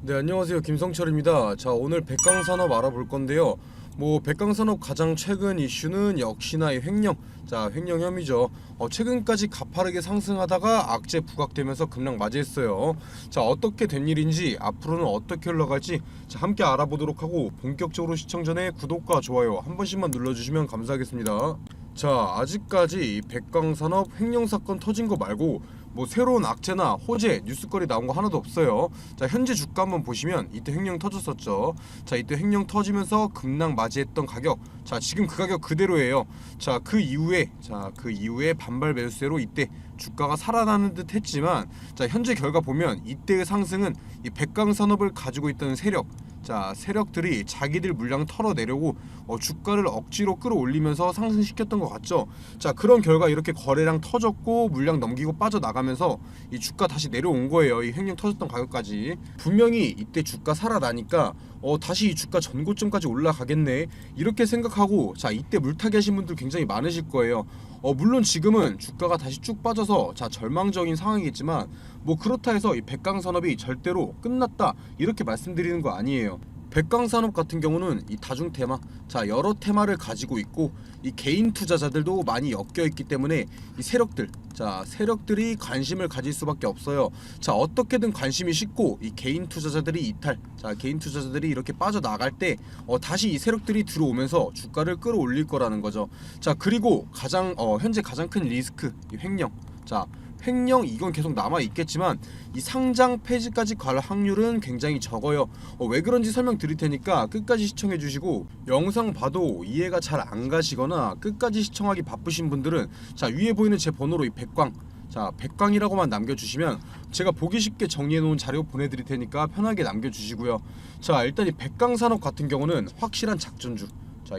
네, 안녕하세요. 김성철입니다. 자, 오늘 백강산업 알아볼 건데요. 백강산업 가장 최근 이슈는 역시나 이 횡령. 자, 횡령 혐의죠. 최근까지 가파르게 상승하다가 악재 부각되면서 급락 맞이했어요. 자, 어떻게 된 일인지, 앞으로는 어떻게 흘러갈지 자, 함께 알아보도록 하고, 본격적으로 시청 전에 구독과 좋아요 한 번씩만 눌러주시면 감사하겠습니다. 자, 아직까지 이 백강산업 횡령 사건 터진 거 말고 새로운 악재나 호재, 뉴스거리 나온 거 하나도 없어요. 자, 현재 주가 한번 보시면 이때 횡령 터졌었죠. 자, 이때 횡령 터지면서 급락 맞이했던 가격. 자, 지금 그 가격 그대로예요. 자, 그 이후에 반발 매수세로 이때 주가가 살아나는 듯 했지만, 자, 현재 결과 보면 이때의 상승은 이 백강산업을 가지고 있던 세력들이 자기들 물량 털어내려고 주가를 억지로 끌어올리면서 상승시켰던 것 같죠. 자, 그런 결과 이렇게 거래량 터졌고 물량 넘기고 빠져나가면서 이 주가 다시 내려온 거예요. 이 횡령 터졌던 가격까지. 분명히 이때 주가 살아나니까 다시 이 주가 전고점까지 올라가겠네 이렇게 생각하고, 자, 이때 물타기 하신 분들 굉장히 많으실 거예요. 물론 지금은 주가가 다시 쭉 빠져서 절망적인 상황이겠지만, 그렇다 해서 이 백강산업이 절대로 끝났다 이렇게 말씀드리는 거 아니에요. 백강산업 같은 경우는 이 다중 테마, 여러 테마를 가지고 있고, 이 개인 투자자들도 많이 엮여 있기 때문에 이 세력들이 관심을 가질 수밖에 없어요. 자, 어떻게든 관심이 식고 이 개인 투자자들이 이탈, 개인 투자자들이 이렇게 빠져나갈 때 다시 이 세력들이 들어오면서 주가를 끌어올릴 거라는 거죠. 자, 그리고 현재 가장 큰 리스크, 이 횡령. 횡령 이건 계속 남아 있겠지만 이 상장 폐지까지 갈 확률은 굉장히 적어요. 왜 그런지 설명드릴 테니까 끝까지 시청해 주시고, 영상 봐도 이해가 잘 안 가시거나 끝까지 시청하기 바쁘신 분들은 위에 보이는 제 번호로 이 백광이라고만 남겨주시면 제가 보기 쉽게 정리해 놓은 자료 보내드릴 테니까 편하게 남겨주시고요. 자, 일단 이 백강산업 같은 경우는 확실한 작전주.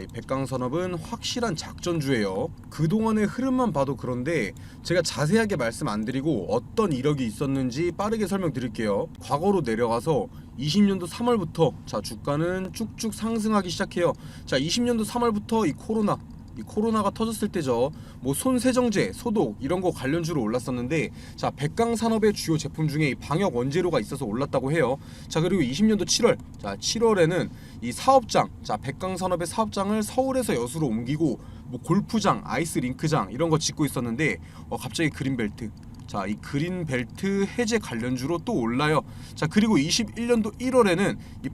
이 백강산업은 확실한 작전주예요. 그동안의 흐름만 봐도 그런데 제가 자세하게 말씀 안 드리고 어떤 이력이 있었는지 빠르게 설명드릴게요. 과거로 내려가서 20년도 3월부터 주가는 쭉쭉 상승하기 시작해요. 20년도 3월부터 이 코로나가 터졌을 때죠. 손세정제, 소독 이런 거 관련주로 올랐었는데, 백강산업의 주요 제품 중에 이 방역 원재료가 있어서 올랐다고 해요. 그리고 20년도 7월에는 이 사업장, 백강산업의 사업장을 서울에서 여수로 옮기고 골프장, 아이스링크장 이런 거 짓고 있었는데 갑자기 그린벨트. 이 그린벨트 해제 관련주로 또 올라요. 그리고 21년도 1월에는 이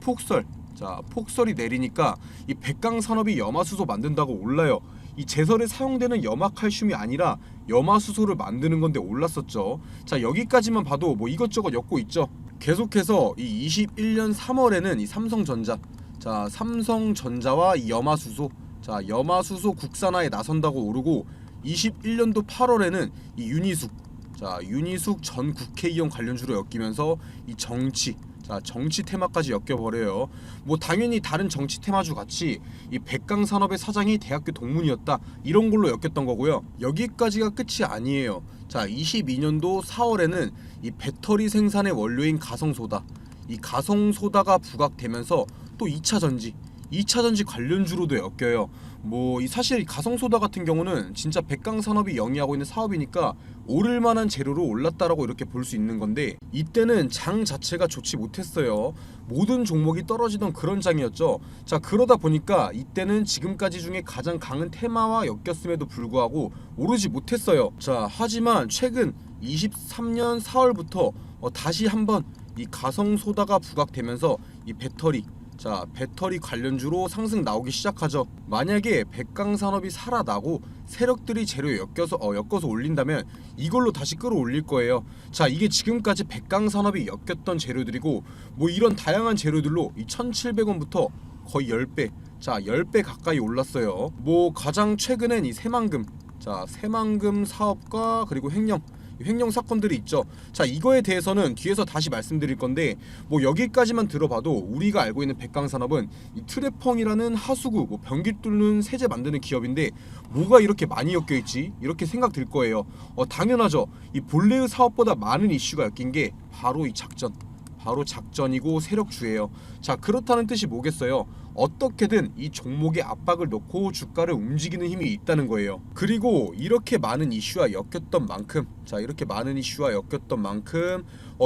폭설이 내리니까 이 백강산업이 염화수소 만든다고 올라요. 이 제설에 사용되는 염화칼슘이 아니라 염화수소를 만드는 건데 올랐었죠. 여기까지만 봐도 이것저것 엮고 있죠. 계속해서 이 21년 3월에는 이 삼성전자와 이 염화수소 국산화에 나선다고 오르고, 21년도 8월에는 이 윤희숙 전 국회의원 관련주로 엮이면서 이 정치 테마까지 엮여버려요. 당연히 다른 정치 테마주 같이 이 백강산업의 사장이 대학교 동문이었다 이런 걸로 엮였던 거고요. 여기까지가 끝이 아니에요. 22년도 4월에는 이 배터리 생산의 원료인 가성소다가 부각되면서 또 2차전지 관련주로도 엮여요. 사실 가성소다 같은 경우는 진짜 백강산업이 영위하고 있는 사업이니까 오를 만한 재료로 올랐다라고 이렇게 볼 수 있는 건데, 이때는 장 자체가 좋지 못했어요. 모든 종목이 떨어지던 그런 장이었죠. 그러다 보니까 이때는 지금까지 중에 가장 강한 테마와 엮였음에도 불구하고 오르지 못했어요. 하지만 최근 23년 4월부터 다시 한번 이 가성소다가 부각되면서 이 배터리 관련주로 상승 나오기 시작하죠. 만약에 백강산업이 살아나고 세력들이 재료 엮어서 올린다면 이걸로 다시 끌어올릴 거예요. 이게 지금까지 백강산업이 엮였던 재료들이고, 이런 다양한 재료들로 이 1,700원부터 거의 10배, 10배 가까이 올랐어요. 가장 최근엔 이 새만금 사업과 그리고 횡령 사건들이 있죠. 이거에 대해서는 뒤에서 다시 말씀드릴 건데, 여기까지만 들어봐도 우리가 알고 있는 백강산업은 이 트레펑이라는 하수구, 변기 뚫는 세제 만드는 기업인데 뭐가 이렇게 많이 엮여 있지? 이렇게 생각 들 거예요. 당연하죠. 이 본래의 사업보다 많은 이슈가 엮인 게 바로 작전이고 세력주예요. 그렇다는 뜻이 뭐겠어요? 어떻게든 이 종목에 압박을 넣고 주가를 움직이는 힘이 있다는 거예요. 그리고 이렇게 많은 이슈와 엮였던 만큼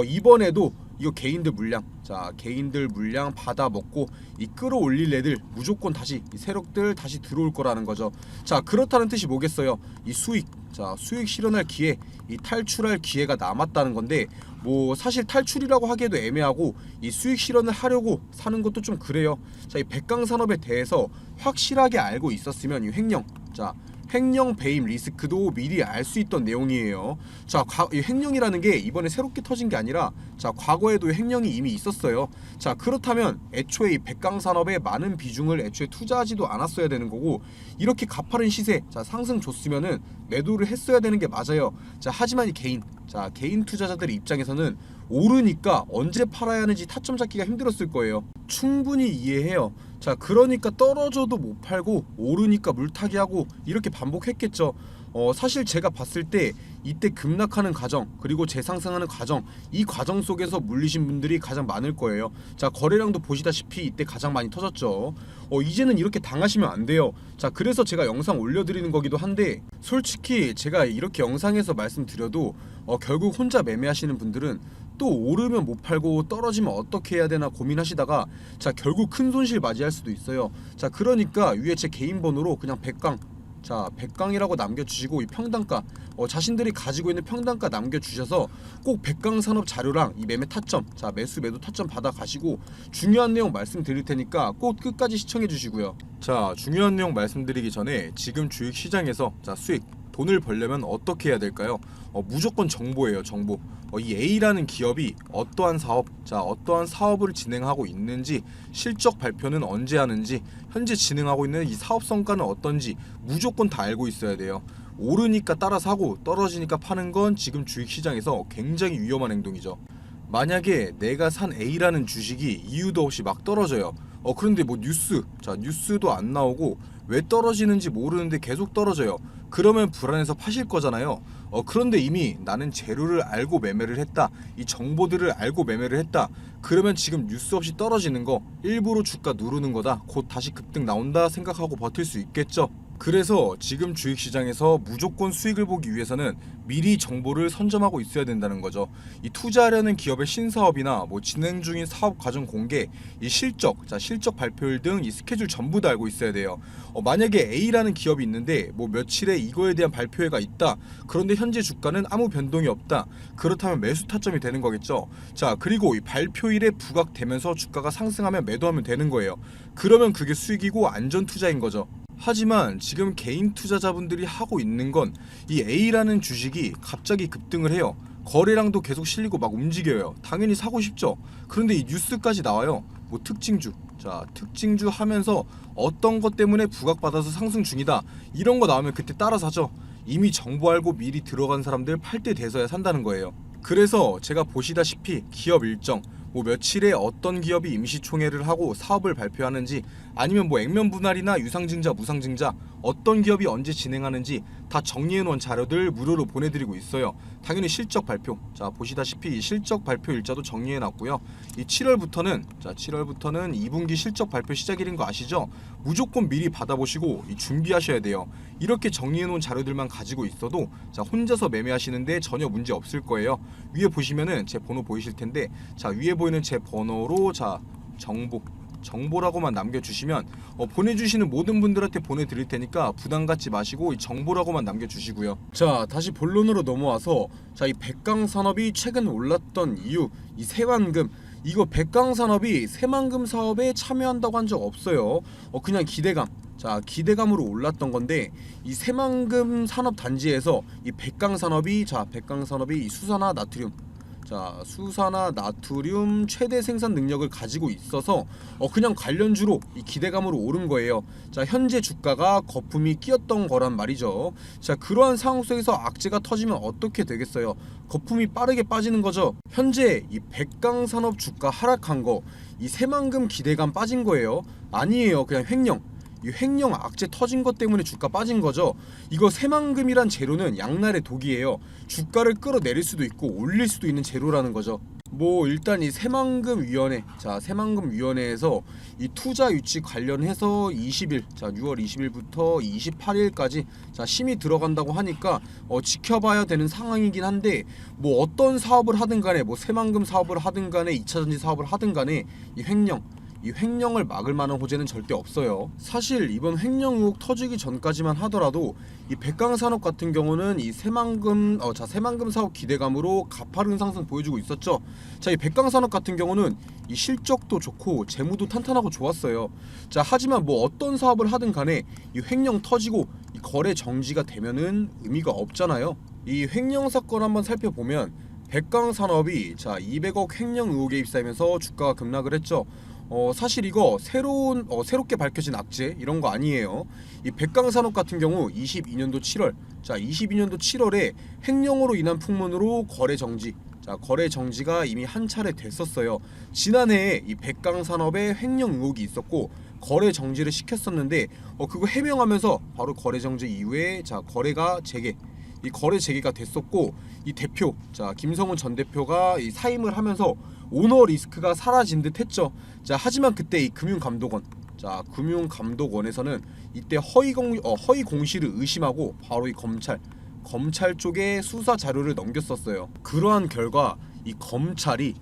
이번에도 이거 개인들 물량, 자 개인들 물량 받아 먹고 이 끌어올릴 애들 무조건 다시 이 세력들 다시 들어올 거라는 거죠. 자 그렇다는 뜻이 뭐겠어요? 이 수익, 자 수익 실현할 기회, 이 탈출할 기회가 남았다는 건데, 뭐 사실 탈출이라고 하기에도 애매하고 이 수익 실현을 하려고 사는 것도 좀 그래요. 자 이 백강 산업에 대해서 확실하게 알고 있었으면 이 횡령, 자 횡령 배임 리스크도 미리 알 수 있던 내용이에요. 자, 이 횡령이라는 게 이번에 새롭게 터진 게 아니라, 자 과거에도 횡령이 이미 있었어요. 자 그렇다면 애초에 이 백강 산업에 많은 비중을 애초에 투자하지도 않았어야 되는 거고, 이렇게 가파른 시세, 자 상승 줬으면은 매도를 했어야 되는 게 맞아요. 자 하지만 이 개인 투자자들의 입장에서는 오르니까 언제 팔아야 하는지 타점 잡기가 힘들었을 거예요. 충분히 이해해요. 자 그러니까 떨어져도 못 팔고 오르니까 물타기 하고 이렇게 반복했겠죠. 사실 제가 봤을 때 이때 급락하는 과정, 그리고 재상승하는 과정, 이 과정 속에서 물리신 분들이 가장 많을 거예요. 자 거래량도 보시다시피 이때 가장 많이 터졌죠. 이제는 이렇게 당하시면 안 돼요. 자 그래서 제가 영상 올려드리는 거기도 한데, 솔직히 제가 이렇게 영상에서 말씀드려도 결국 혼자 매매하시는 분들은 또 오르면 못 팔고 떨어지면 어떻게 해야 되나 고민하시다가 자 결국 큰 손실 맞이할 수도 있어요. 자 그러니까 위에 제 개인 번호로 그냥 백강, 자 백강이라고 남겨주시고 이 평단가, 자신들이 가지고 있는 평단가 남겨주셔서 꼭 백강산업 자료랑 이 매매 타점, 자 매수 매도 타점 받아 가시고 중요한 내용 말씀드릴 테니까 꼭 끝까지 시청해 주시고요. 자 중요한 내용 말씀드리기 전에 지금 주식시장에서 자 수익, 돈을 벌려면 어떻게 해야 될까요? 무조건 정보예요. 정보. 이 A라는 기업이 어떠한 사업, 자 어떠한 사업을 진행하고 있는지, 실적 발표는 언제 하는지, 현재 진행하고 있는 이 사업 성과는 어떤지 무조건 다 알고 있어야 돼요. 오르니까 따라 사고 떨어지니까 파는 건 지금 주식시장에서 굉장히 위험한 행동이죠. 만약에 내가 산 A라는 주식이 이유도 없이 막 떨어져요. 그런데 뭐 뉴스도 안 나오고 왜 떨어지는지 모르는데 계속 떨어져요. 그러면 불안해서 파실 거잖아요. 그런데 이미 나는 재료를 알고 매매를 했다, 이 정보들을 알고 매매를 했다, 그러면 지금 뉴스 없이 떨어지는 거 일부러 주가 누르는 거다, 곧 다시 급등 나온다 생각하고 버틸 수 있겠죠. 그래서 지금 주식시장에서 무조건 수익을 보기 위해서는 미리 정보를 선점하고 있어야 된다는 거죠. 이 투자하려는 기업의 신사업이나 뭐 진행 중인 사업 과정 공개, 이 실적, 자 실적 발표일 등 이 스케줄 전부 다 알고 있어야 돼요. 만약에 A라는 기업이 있는데 뭐 며칠에 이거에 대한 발표회가 있다, 그런데 현재 주가는 아무 변동이 없다, 그렇다면 매수 타점이 되는 거겠죠. 자 그리고 이 발표일에 부각되면서 주가가 상승하면 매도하면 되는 거예요. 그러면 그게 수익이고 안전 투자인 거죠. 하지만 지금 개인 투자자분들이 하고 있는 건 이 A라는 주식이 갑자기 급등을 해요. 거래량도 계속 실리고 막 움직여요. 당연히 사고 싶죠. 그런데 이 뉴스까지 나와요. 뭐 특징주, 자 특징주 하면서 어떤 것 때문에 부각받아서 상승 중이다, 이런 거 나오면 그때 따라 사죠. 이미 정보 알고 미리 들어간 사람들 팔 때 돼서야 산다는 거예요. 그래서 제가 보시다시피 기업 일정, 뭐 며칠에 어떤 기업이 임시총회를 하고 사업을 발표하는지, 아니면 뭐 액면 분할이나 유상증자 무상증자 어떤 기업이 언제 진행하는지 다 정리해놓은 자료들 무료로 보내드리고 있어요. 당연히 실적 발표, 자 보시다시피 이 실적 발표 일자도 정리해놨고요. 이 7월부터는 2분기 실적 발표 시작일인 거 아시죠? 무조건 미리 받아보시고 준비하셔야 돼요. 이렇게 정리해놓은 자료들만 가지고 있어도 자 혼자서 매매하시는데 전혀 문제 없을 거예요. 위에 보시면은 제 번호 보이실 텐데, 자 위에 보이는 제 번호로 자 정보라고만 남겨주시면 보내주시는 모든 분들한테 보내드릴 테니까 부담 갖지 마시고 이 정보라고만 남겨주시고요. 자 다시 본론으로 넘어와서, 자 이 백강산업이 최근 올랐던 이유, 이 새만금, 이거 백강산업이 새만금 사업에 참여한다고 한 적 없어요. 그냥 기대감, 자 기대감으로 올랐던 건데, 이 새만금 산업단지에서 이 백강산업이 이 수산화 나트륨, 자 수산화 나트륨 최대 생산 능력을 가지고 있어서 그냥 관련주로 이 기대감으로 오른 거예요. 자 현재 주가가 거품이 끼었던 거란 말이죠. 자 그러한 상황 속에서 악재가 터지면 어떻게 되겠어요? 거품이 빠르게 빠지는 거죠. 현재 이 백강산업 주가 하락한 거, 이 새만금 기대감 빠진 거예요? 아니에요. 그냥 횡령, 이 횡령 악재 터진 것 때문에 주가 빠진 거죠. 이거 새만금이란 재료는 양날의 독이에요. 주가를 끌어내릴 수도 있고 올릴 수도 있는 재료라는 거죠. 뭐 일단 이 새만금위원회, 자 새만금위원회에서 이 투자 유치 관련해서 20일, 자 6월 20일부터 28일까지 자 심의 들어간다고 하니까 지켜봐야 되는 상황이긴 한데, 뭐 어떤 사업을 하든 간에, 뭐 새만금 사업을 하든 간에 2차전지 사업을 하든 간에 이 횡령을 막을 만한 호재는 절대 없어요. 사실 이번 횡령 의혹 터지기 전까지만 하더라도 이 백강산업 같은 경우는 이 새만금 사업 기대감으로 가파른 상승 보여주고 있었죠. 자, 이 백강산업 같은 경우는 이 실적도 좋고 재무도 탄탄하고 좋았어요. 자, 하지만 뭐 어떤 사업을 하든 간에 이 횡령 터지고 이 거래 정지가 되면은 의미가 없잖아요. 이 횡령 사건 한번 살펴보면 백강산업이 자 200억 횡령 의혹에 휩싸이면서 주가가 급락을 했죠. 사실 이거 새롭게 밝혀진 악재 이런 거 아니에요. 이 백강산업 같은 경우 22년도 7월, 자 22년도 7월에 횡령으로 인한 풍문으로 거래 정지, 자 거래 정지가 이미 한 차례 됐었어요. 지난해에 이 백강산업에 횡령 의혹이 있었고 거래 정지를 시켰었는데 그거 해명하면서 바로 거래 정지 이후에 자 거래가 재개, 이 거래 재개가 됐었고, 이 대표, 자 김성훈 전 대표가 이 사임을 하면서 오너 리스크가 사라진 듯 했죠. 자 하지만 그때 이 금융감독원, 자 금융감독원에서는 이때 허위 공시를 의심하고 바로 이 검찰 쪽에 수사 자료를 넘겼었어요. 그러한 결과 이 검찰이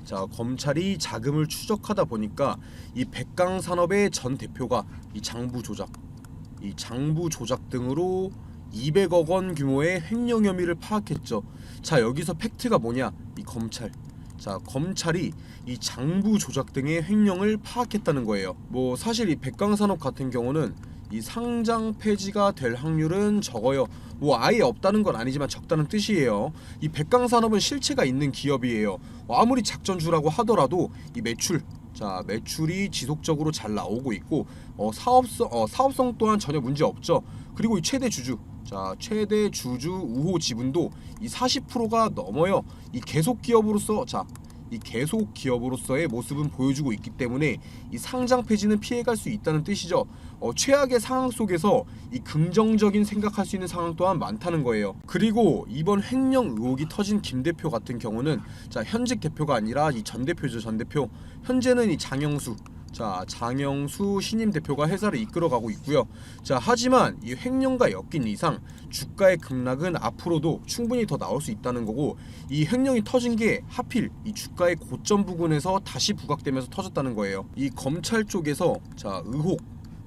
자금을 추적하다 보니까 이 백강산업의 전 대표가 이 장부 조작 등으로 200억 원 규모의 횡령 혐의를 파악했죠. 자 여기서 팩트가 뭐냐? 이 검찰이 이 장부 조작 등의 횡령을 파악했다는 거예요. 뭐 사실 이 백강산업 같은 경우는 이 상장 폐지가 될 확률은 적어요. 뭐 아예 없다는 건 아니지만 적다는 뜻이에요. 이 백강산업은 실체가 있는 기업이에요. 아무리 작전주라고 하더라도 이 매출이 지속적으로 잘 나오고 있고 사업성 또한 전혀 문제 없죠. 그리고 이 최대 주주 우호 지분도 이 40%가 넘어요. 이 계속 기업으로서의 모습은 보여주고 있기 때문에 이 상장 폐지는 피해갈 수 있다는 뜻이죠. 최악의 상황 속에서 이 긍정적인 생각할 수 있는 상황 또한 많다는 거예요. 그리고 이번 횡령 의혹이 터진 김 대표 같은 경우는 자 현직 대표가 아니라 이 전 대표죠. 전 대표. 현재는 이 장영수 신임 대표가 회사를 이끌어가고 있고요. 자 하지만 이 횡령과 엮인 이상 주가의 급락은 앞으로도 충분히 더 나올 수 있다는 거고, 이 횡령이 터진 게 하필 이 주가의 고점 부근에서 다시 부각되면서 터졌다는 거예요. 이 검찰 쪽에서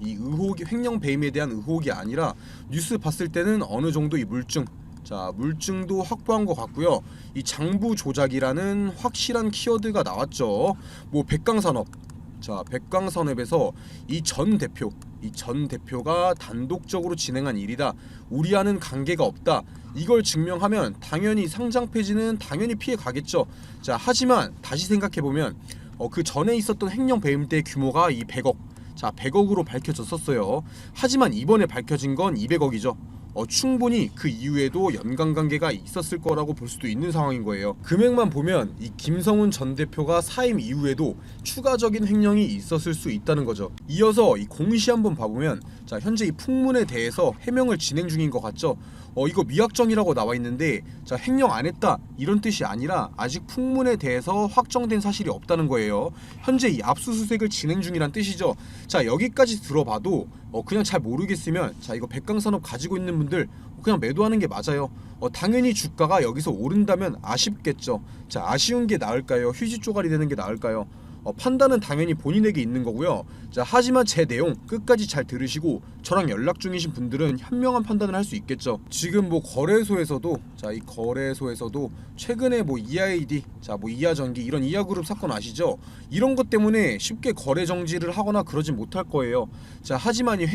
의혹이 횡령 배임에 대한 의혹이 아니라 뉴스 봤을 때는 어느 정도 이 물증도 확보한 것 같고요. 이 장부 조작이라는 확실한 키워드가 나왔죠. 뭐 백강산업에서 이 전 대표가 단독적으로 진행한 일이다, 우리와는 관계가 없다, 이걸 증명하면 당연히 상장 폐지는 당연히 피해 가겠죠. 자 하지만 다시 생각해보면 그 전에 있었던 횡령 배임 때 규모가 이 100억으로 밝혀졌었어요. 하지만 이번에 밝혀진 건 200억이죠. 충분히 그 이후에도 연관관계가 있었을 거라고 볼 수도 있는 상황인 거예요. 금액만 보면 이 김성훈 전 대표가 사임 이후에도 추가적인 횡령이 있었을 수 있다는 거죠. 이어서 이 공시 한번 봐보면 자 현재 이 풍문에 대해서 해명을 진행 중인 것 같죠. 이거 미확정이라고 나와 있는데 자 횡령 안 했다 이런 뜻이 아니라 아직 풍문에 대해서 확정된 사실이 없다는 거예요. 현재 이 압수수색을 진행 중이란 뜻이죠. 자 여기까지 들어봐도 그냥 잘 모르겠으면 자 이거 백강산업 가지고 있는 분들 그냥 매도하는 게 맞아요. 당연히 주가가 여기서 오른다면 아쉽겠죠. 자 아쉬운 게 나을까요? 휴지 쪼가리 되는 게 나을까요? 판단은 당연히 본인에게 있는 거고요. 자 하지만 제 내용 끝까지 잘 들으시고 저랑 연락 중이신 분들은 현명한 판단을 할 수 있겠죠. 지금 뭐 거래소에서도 최근에 뭐 EID, 이하전기 이런 이하그룹 사건 아시죠? 이런 것 때문에 쉽게 거래 정지를 하거나 그러진 못할 거예요. 자 하지만 이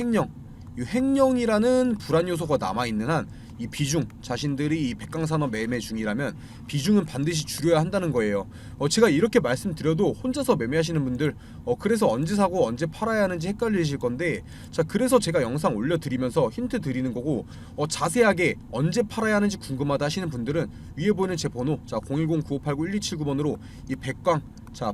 횡령이라는 불안 요소가 남아 있는 한 이 비중, 자신들이 이 백강산업 매매 중이라면 비중은 반드시 줄여야 한다는 거예요. 제가 이렇게 말씀드려도 혼자서 매매하시는 분들 그래서 언제 사고 언제 팔아야 하는지 헷갈리실 건데, 자 그래서 제가 영상 올려드리면서 힌트 드리는 거고, 자세하게 언제 팔아야 하는지 궁금하다 하시는 분들은 위에 보이는 제 번호 010-9589-1279번으로 이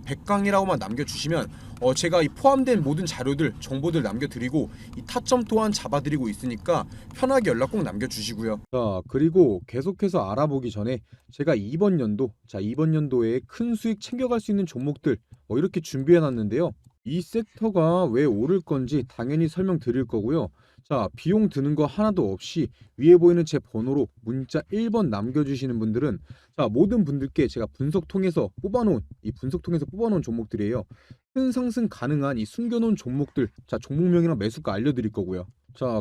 백강이라고만 남겨주시면 제가 이 포함된 모든 자료들, 정보들 남겨드리고 이 타점 또한 잡아드리고 있으니까 편하게 연락 꼭 남겨주시고요. 있고요. 자, 그리고 계속해서 알아보기 전에 제가 이번 연도, 이번 연도에 큰 수익 챙겨갈 수 있는 종목들 이렇게 준비해 놨는데요. 이 섹터가 왜 오를 건지 당연히 설명드릴 거고요. 자, 비용 드는 거 하나도 없이 위에 보이는 제 번호로 문자 1번 남겨주시는 분들은 모든 분들께 제가 분석통에서 뽑아놓은 종목들이에요. 큰 상승 가능한 이 숨겨놓은 종목들, 종목명이랑 매수가 알려드릴 거고요.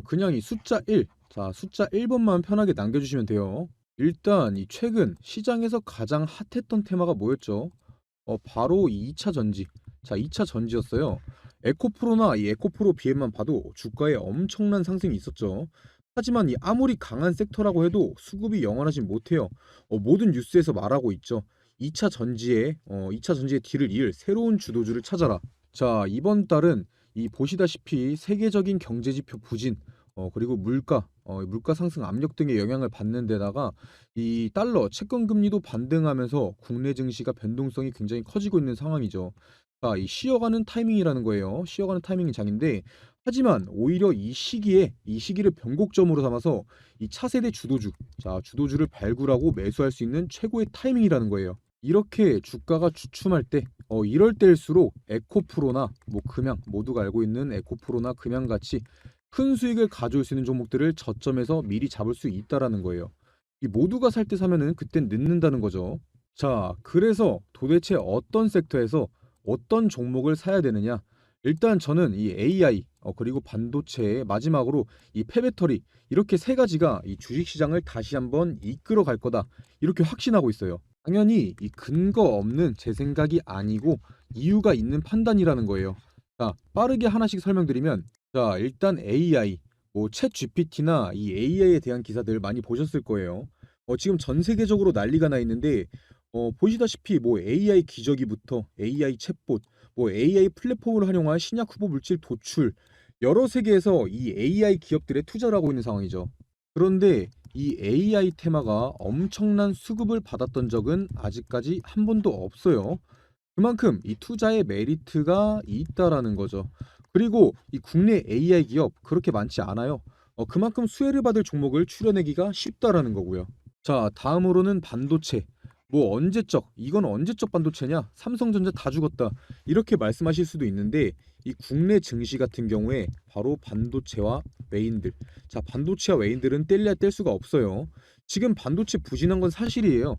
그냥 이 숫자 1, 숫자 1번만 편하게 남겨주시면 돼요. 일단 이 최근 시장에서 가장 핫했던 테마가 뭐였죠? 바로 이 2차 전지. 2차 전지였어요. 에코프로나 이 에코프로 BM만 봐도 주가에 엄청난 상승이 있었죠. 하지만 이 아무리 강한 섹터라고 해도 수급이 영원하진 못해요. 모든 뉴스에서 말하고 있죠. 2차 전지의 뒤를 이을 새로운 주도주를 찾아라. 이번 달은 이 보시다시피 세계적인 경제지표 부진, 그리고 물가 상승 압력 등의 영향을 받는 데다가 이 달러 채권 금리도 반등하면서 국내 증시가 변동성이 굉장히 커지고 있는 상황이죠. 이 쉬어가는 타이밍이라는 거예요. 쉬어가는 타이밍이 장인데, 하지만 오히려 이 시기를 변곡점으로 삼아서 이 차세대 주도주를 발굴하고 매수할 수 있는 최고의 타이밍이라는 거예요. 이렇게 주가가 주춤할 때, 이럴 때일수록 에코프로나 금양, 모두가 알고 있는 에코프로나 금양같이 큰 수익을 가져올 수 있는 종목들을 저점에서 미리 잡을 수 있다라는 거예요. 이 모두가 살 때 사면은 그땐 늦는다는 거죠. 그래서 도대체 어떤 섹터에서 어떤 종목을 사야 되느냐? 일단 저는 이 AI, 그리고 반도체, 마지막으로 이 폐배터리, 이렇게 세 가지가 이 주식시장을 다시 한번 이끌어 갈 거다, 이렇게 확신하고 있어요. 당연히 이 근거 없는 제 생각이 아니고 이유가 있는 판단이라는 거예요. 빠르게 하나씩 설명드리면, 일단 AI, 챗 GPT나 이 AI에 대한 기사들 많이 보셨을 거예요. 지금 전 세계적으로 난리가 나 있는데, 보시다시피 AI 기저귀부터 AI 챗봇, AI 플랫폼을 활용한 신약 후보 물질 도출, 여러 세계에서 이 AI 기업들에 투자를 하고 있는 상황이죠. 그런데 이 AI 테마가 엄청난 수급을 받았던 적은 아직까지 한 번도 없어요. 그만큼 이 투자의 메리트가 있다라는 거죠. 그리고 이 국내 AI 기업 그렇게 많지 않아요. 그만큼 수혜를 받을 종목을 추려내기가 쉽다라는 거고요. 다음으로는 반도체. 이건 언제적 반도체냐? 삼성전자 다 죽었다, 이렇게 말씀하실 수도 있는데, 이 국내 증시 같은 경우에 바로 반도체와 외인들은 뗄래야 뗄 수가 없어요. 지금 반도체 부진한 건 사실이에요.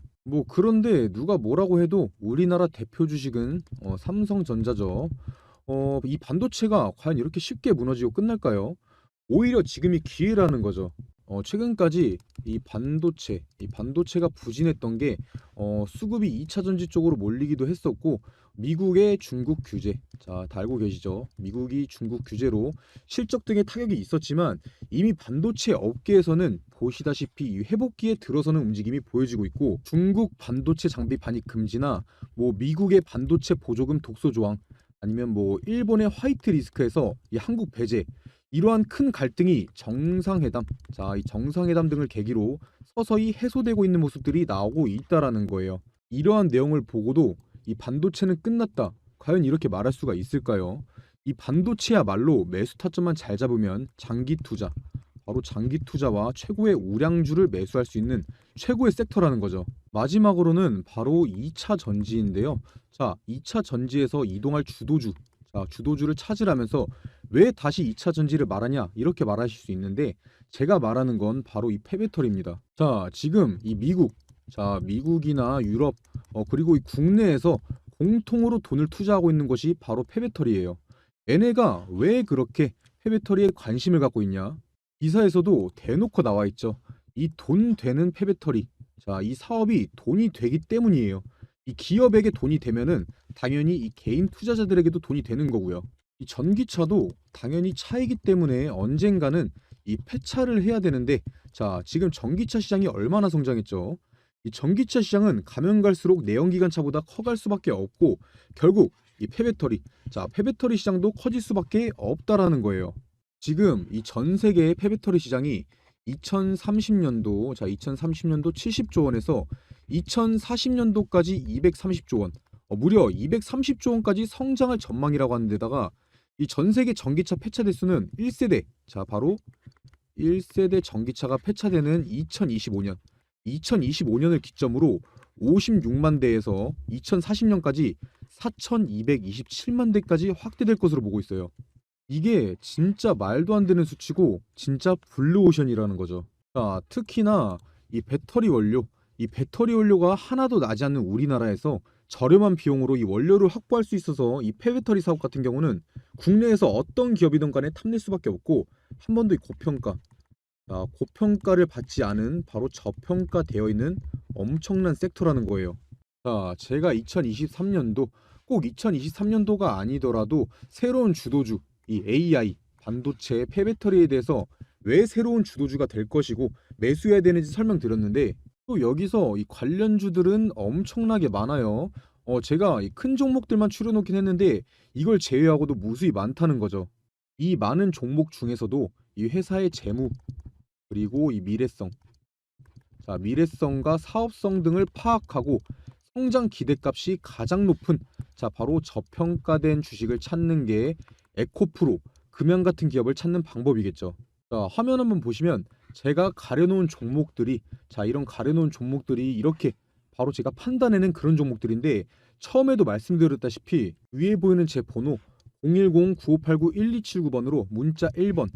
그런데 누가 뭐라고 해도 우리나라 대표 주식은 삼성전자죠. 이 반도체가 과연 이렇게 쉽게 무너지고 끝날까요? 오히려 지금이 기회라는 거죠. 최근까지 이 반도체가 부진했던 게 수급이 2차 전지 쪽으로 몰리기도 했었고, 미국의 중국 규제, 다 알고 계시죠? 미국이 중국 규제로 실적 등의 타격이 있었지만 이미 반도체 업계에서는 보시다시피 이 회복기에 들어서는 움직임이 보여지고 있고, 중국 반도체 장비 반입 금지나 미국의 반도체 보조금 독소 조항, 아니면 일본의 화이트 리스크에서 이 한국 배제, 이러한 큰 갈등이 이 정상회담 등을 계기로 서서히 해소되고 있는 모습들이 나오고 있다라는 거예요. 이러한 내용을 보고도 이 반도체는 끝났다, 과연 이렇게 말할 수가 있을까요? 이 반도체야말로 매수 타점만 잘 잡으면 장기 투자와 최고의 우량주를 매수할 수 있는 최고의 섹터라는 거죠. 마지막으로는 바로 2차 전지인데요. 2차 전지에서 이동할 주도주를 찾으라면서 왜 다시 2차 전지를 말하냐, 이렇게 말하실 수 있는데, 제가 말하는 건 바로 이 폐배터리입니다. 지금 이 미국이나 유럽, 그리고 이 국내에서 공통으로 돈을 투자하고 있는 것이 바로 폐배터리예요. 얘네가 왜 그렇게 폐배터리에 관심을 갖고 있냐? 기사에서도 대놓고 나와 있죠. 이 돈 되는 폐배터리, 이 사업이 돈이 되기 때문이에요. 이 기업에게 돈이 되면은 당연히 이 개인 투자자들에게도 돈이 되는 거고요. 이 전기차도 당연히 차이기 때문에 언젠가는 이 폐차를 해야 되는데, 지금 전기차 시장이 얼마나 성장했죠. 이 전기차 시장은 가면 갈수록 내연기관차보다 커갈 수밖에 없고, 결국 이 폐배터리 시장도 커질 수밖에 없다라는 거예요. 지금 이 전 세계의 폐배터리 시장이 2030년도 70조 원에서 2040년도까지 230조 원, 무려 230조 원까지 성장할 전망이라고 하는 데다가, 이 전 세계 전기차 폐차 대수는 1세대, 바로 1세대 전기차가 폐차되는 2025년을 기점으로 56만 대에서 2040년까지 4,227만 대까지 확대될 것으로 보고 있어요. 이게 진짜 말도 안 되는 수치고 진짜 블루오션이라는 거죠. 자, 특히나 이 배터리 원료가 하나도 나지 않는 우리나라에서 저렴한 비용으로 이 원료를 확보할 수 있어서 이 폐배터리 사업 같은 경우는 국내에서 어떤 기업이든 간에 탐낼 수밖에 없고 한 번도 이 고평가를 받지 않은 바로 저평가되어 있는 엄청난 섹터라는 거예요. 자, 제가 2023년도 꼭 2023년도가 아니더라도 새로운 주도주 이 AI 반도체 폐배터리에 대해서 왜 새로운 주도주가 될 것이고 매수해야 되는지 설명드렸는데 또 여기서 이 관련주들은 엄청나게 많아요. 제가 이 큰 종목들만 추려놓긴 했는데 이걸 제외하고도 무수히 많다는 거죠. 이 많은 종목 중에서도 이 회사의 재무 그리고 이 미래성과 사업성 등을 파악하고 성장 기대값이 가장 높은 바로 저평가된 주식을 찾는 게 에코프로, 금양 같은 기업을 찾는 방법이겠죠. 자, 화면 한번 보시면 제가 가려놓은 종목들이 이런 가려놓은 종목들이 이렇게 바로 제가 판단해낸 그런 종목들인데 처음에도 말씀드렸다시피 위에 보이는 제 번호 010-9589-1279번으로 문자 1번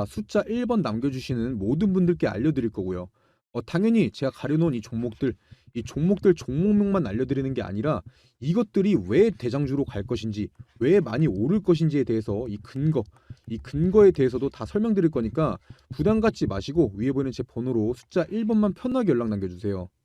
숫자 1번 남겨주시는 모든 분들께 알려드릴 거고요. 당연히 제가 가려놓은 이 종목들 종목명만 알려드리는 게 아니라 이것들이 왜 대장주로 갈 것인지, 왜 많이 오를 것인지에 대해서 이 근거에 대해서도 다 설명드릴 거니까 부담 갖지 마시고 위에 보이는 제 번호로 숫자 1번만 편하게 연락 남겨주세요.